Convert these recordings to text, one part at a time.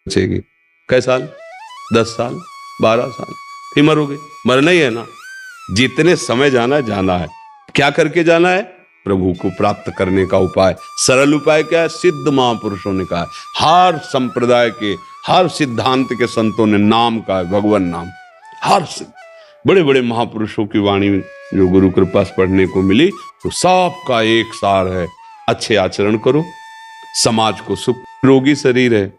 बचेगी। कै साल? 10 साल, 12 साल, फिर मरोगे। मरना ही है ना। जितने समय जाना है जाना है। क्या करके जाना है? प्रभु को प्राप्त करने का उपाय। सरल उपाय क्या है? सिद्ध महापुरुषों ने कहा है, हर संप्रदाय के, हर सिद्धांत के संतों ने नाम का है, भगवान नाम। हर बड़े बड़े महापुरुषों की वाणी जो गुरु कृपा से पढ़ने को मिली, तो सबका एक सार है, अच्छे आचरण करो, समाज को सुख। रोगी शरीर है,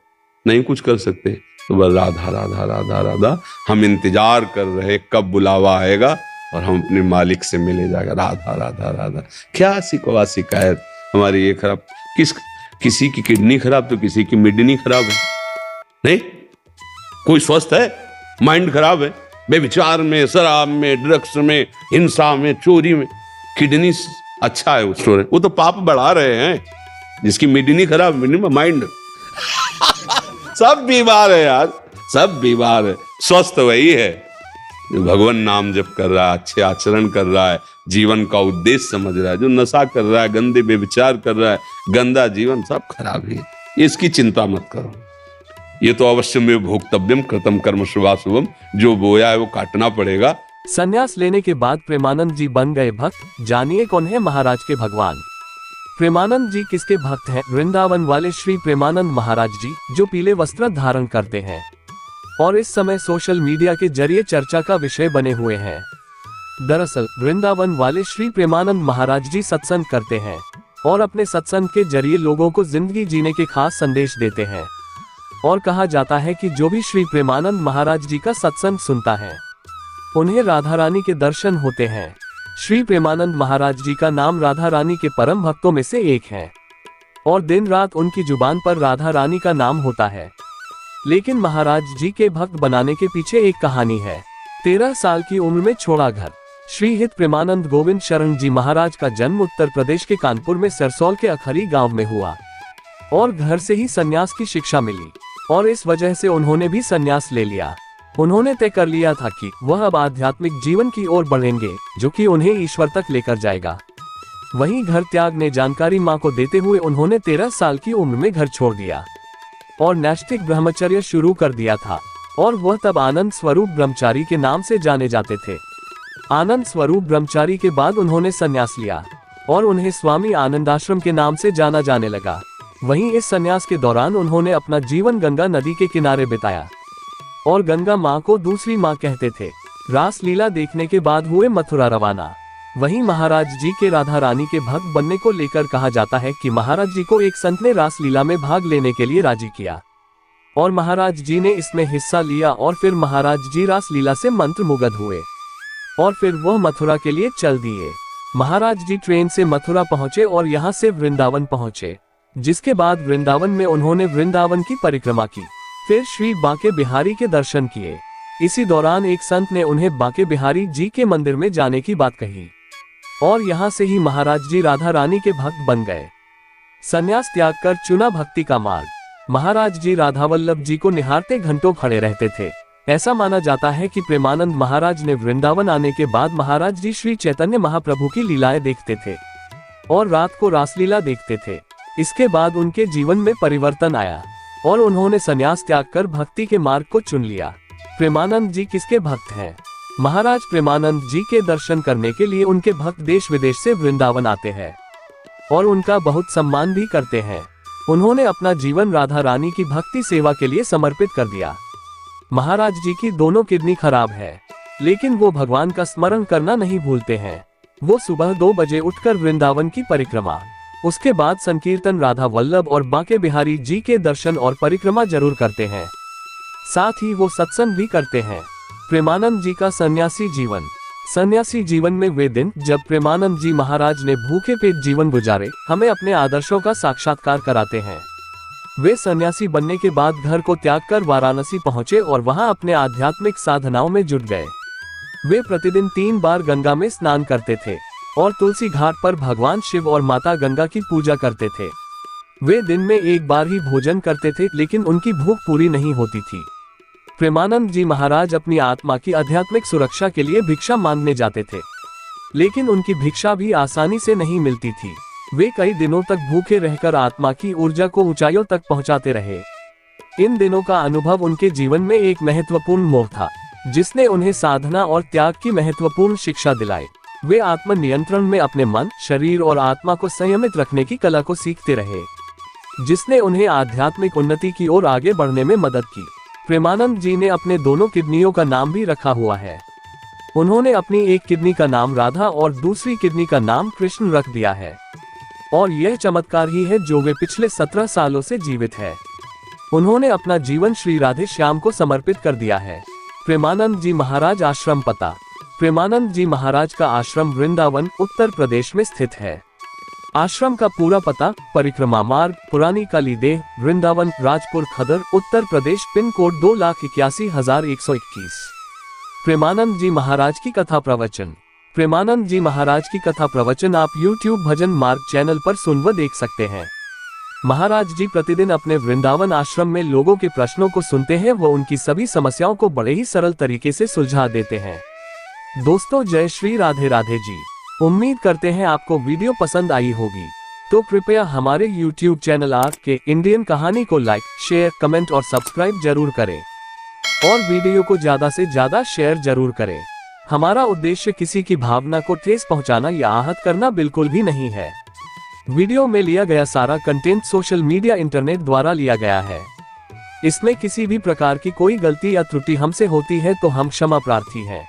नहीं कुछ कर सकते, तो बस राधा राधा राधा राधा, हम इंतजार कर रहे कब बुलावा आएगा और हम अपने मालिक से मिले जाएगा। राधा राधा राधा। क्या सिकवा शिकायत हमारी ये खराब? किसी की किडनी खराब तो किसी की मिडनी खराब है, नहीं? कोई स्वस्थ है? माइंड खराब है, बेविचार में, शराब में, ड्रग्स में, हिंसा में, चोरी में। किडनी अच्छा है, वो तो पाप बढ़ा रहे हैं। जिसकी मिडनी खराब, माइंड सब बीमार है यार, सब बीमार है। स्वस्थ वही है जो भगवान नाम जप कर रहा है, अच्छे आचरण कर रहा है, जीवन का उद्देश्य समझ रहा है। जो नशा कर रहा है, गंदे बेविचार कर रहा है, गंदा जीवन, सब खराब ही है। इसकी चिंता मत करो। ये तो अवश्य में भोक्तव्यम कृतम कर्म शुभाशुभम, जो बोया है वो काटना पड़ेगा। संन्यास लेने के बाद प्रेमानंद जी बन गए भक्त। जानिए कौन है महाराज के भगवान। प्रेमानंद जी किसके भक्त हैं? वृंदावन वाले श्री प्रेमानंद महाराज जी, जो पीले वस्त्र धारण करते हैं और इस समय सोशल मीडिया के जरिए चर्चा का विषय बने हुए हैं। दरअसल वृंदावन वाले श्री प्रेमानंद महाराज जी सत्संग करते हैं और अपने सत्संग के जरिए लोगों को जिंदगी जीने के खास संदेश देते हैं। और कहा जाता है कि जो भी श्री प्रेमानंद महाराज जी का सत्संग सुनता है, उन्हें राधा रानी के दर्शन होते हैं। श्री प्रेमानंद महाराज जी का नाम राधा रानी के परम भक्तों में से एक है और दिन रात उनकी जुबान पर राधा रानी का नाम होता है। लेकिन महाराज जी के भक्त बनाने के पीछे एक कहानी है। 13 साल की उम्र में छोड़ा घर। श्री हित प्रेमानंद गोविंद शरण जी महाराज का जन्म उत्तर प्रदेश के कानपुर में सरसौल के अखरी गांव में हुआ और घर से ही सन्यास की शिक्षा मिली और इस वजह से उन्होंने भी सन्यास ले लिया। उन्होंने तय कर लिया था कि वह अब आध्यात्मिक जीवन की ओर बढ़ेंगे, जो कि उन्हें ईश्वर तक लेकर जाएगा। वहीं घर त्याग ने जानकारी मां को देते हुए उन्होंने 13 साल की उम्र में घर छोड़ दिया और नैष्ठिक ब्रह्मचर्य शुरू कर दिया था और वह तब आनंद स्वरूप ब्रह्मचारी के नाम से जाने जाते थे। आनंद स्वरूप ब्रह्मचारी के बाद उन्होंने संन्यास लिया और उन्हें स्वामी आनंदाश्रम के नाम से जाना जाने लगा। वहीं इस संन्यास के दौरान उन्होंने अपना जीवन गंगा नदी के किनारे बिताया और गंगा माँ को दूसरी माँ कहते थे। रास लीला देखने के बाद हुए मथुरा रवाना। वहीं महाराज जी के राधा रानी के भक्त बनने को लेकर कहा जाता है कि महाराज जी को एक संत ने रास लीला में भाग लेने के लिए राजी किया और महाराज जी ने इसमें हिस्सा लिया और फिर महाराज जी रास लीला से मंत्रमुग्ध हुए और फिर वह मथुरा के लिए चल दिए। महाराज जी ट्रेन से मथुरा पहुंचे और यहाँ से वृंदावन पहुंचे, जिसके बाद वृंदावन में उन्होंने वृंदावन की परिक्रमा की, फिर श्री बांके बिहारी के दर्शन किए। इसी दौरान एक संत ने उन्हें बांके बिहारी जी के मंदिर में जाने की बात कही और यहाँ से ही महाराज जी राधा रानी के भक्त बन गए। संन्यास त्याग कर चुना भक्ति का मार्ग। महाराज जी राधा वल्लभ जी को निहारते घंटों खड़े रहते थे। ऐसा माना जाता है कि प्रेमानंद महाराज ने वृंदावन आने के बाद महाराज जी श्री चैतन्य महाप्रभु की लीलाएं देखते थे और रात को रासलीला देखते थे। इसके बाद उनके जीवन में परिवर्तन आया और उन्होंने संन्यास त्याग कर भक्ति के मार्ग को चुन लिया। प्रेमानंद जी किसके भक्त हैं? महाराज प्रेमानंद जी के दर्शन करने के लिए उनके भक्त देश विदेश से वृंदावन आते हैं और उनका बहुत सम्मान भी करते हैं। उन्होंने अपना जीवन राधा रानी की भक्ति सेवा के लिए समर्पित कर दिया। महाराज जी की दोनों किडनी खराब है, लेकिन वो भगवान का स्मरण करना नहीं भूलते हैं। वो सुबह 2 बजे उठकर वृंदावन की परिक्रमा, उसके बाद संकीर्तन, राधा वल्लभ और बांके बिहारी जी के दर्शन और परिक्रमा जरूर करते हैं। साथ ही वो सत्संग भी करते हैं। प्रेमानंद जी का सन्यासी जीवन। सन्यासी जीवन में वे दिन जब प्रेमानंद जी महाराज ने भूखे पेट जीवन गुजारे हमें अपने आदर्शों का साक्षात्कार कराते हैं। वे सन्यासी बनने के बाद घर को त्याग कर वाराणसी पहुंचे और वहां अपने आध्यात्मिक साधनाओं में जुट गए। वे प्रतिदिन 3 बार गंगा में स्नान करते थे और तुलसी घाट पर भगवान शिव और माता गंगा की पूजा करते थे। वे दिन में 1 बार ही भोजन करते थे, लेकिन उनकी भूख पूरी नहीं होती थी। प्रेमानंद जी महाराज अपनी आत्मा की आध्यात्मिक सुरक्षा के लिए भिक्षा मांगने जाते थे, लेकिन उनकी भिक्षा भी आसानी से नहीं मिलती थी। वे कई दिनों तक भूखे रहकर आत्मा की ऊर्जा को ऊंचाइयों तक पहुंचाते रहे। इन दिनों का अनुभव उनके जीवन में एक महत्वपूर्ण मोड़ था, जिसने उन्हें साधना और त्याग की महत्वपूर्ण शिक्षा दिलाई। वे आत्म नियंत्रण में अपने मन, शरीर और आत्मा को संयमित रखने की कला को सीखते रहे, जिसने उन्हें आध्यात्मिक उन्नति की ओर आगे बढ़ने में मदद की। प्रेमानंद जी ने अपने दोनों किडनियों का नाम भी रखा हुआ है। उन्होंने अपनी एक किडनी का नाम राधा और दूसरी किडनी का नाम कृष्ण रख दिया है, और यह चमत्कार ही है जो वे पिछले 17 सालों से जीवित है। उन्होंने अपना जीवन श्री राधे श्याम को समर्पित कर दिया है। प्रेमानंद जी महाराज आश्रम पता। प्रेमानंद जी महाराज का आश्रम वृंदावन, उत्तर प्रदेश में स्थित है। आश्रम का पूरा पता: परिक्रमा मार्ग, पुरानी काली देह, वृंदावन, राजपुर खदर, उत्तर प्रदेश, पिन कोड 2,81,121। प्रेमानंद जी महाराज की कथा प्रवचन। प्रेमानंद जी महाराज की कथा प्रवचन आप YouTube भजन मार्ग चैनल पर सुन व देख सकते हैं। महाराज जी प्रतिदिन अपने वृंदावन आश्रम में लोगों के प्रश्नों को सुनते हैं व उनकी सभी समस्याओं को बड़े ही सरल तरीके से सुलझा देते हैं। दोस्तों, जय श्री राधे राधे जी। उम्मीद करते हैं आपको वीडियो पसंद आई होगी, तो कृपया हमारे YouTube चैनल आर के इंडियन कहानी को लाइक, शेयर, कमेंट और सब्सक्राइब जरूर करें, और वीडियो को ज्यादा से ज्यादा शेयर जरूर करें। हमारा उद्देश्य किसी की भावना को ठेस पहुंचाना या आहत करना बिल्कुल भी नहीं है। वीडियो में लिया गया सारा कंटेंट सोशल मीडिया, इंटरनेट द्वारा लिया गया है। इसमें किसी भी प्रकार की कोई गलती या त्रुटि हमसे होती है तो हम क्षमा प्रार्थी हैं।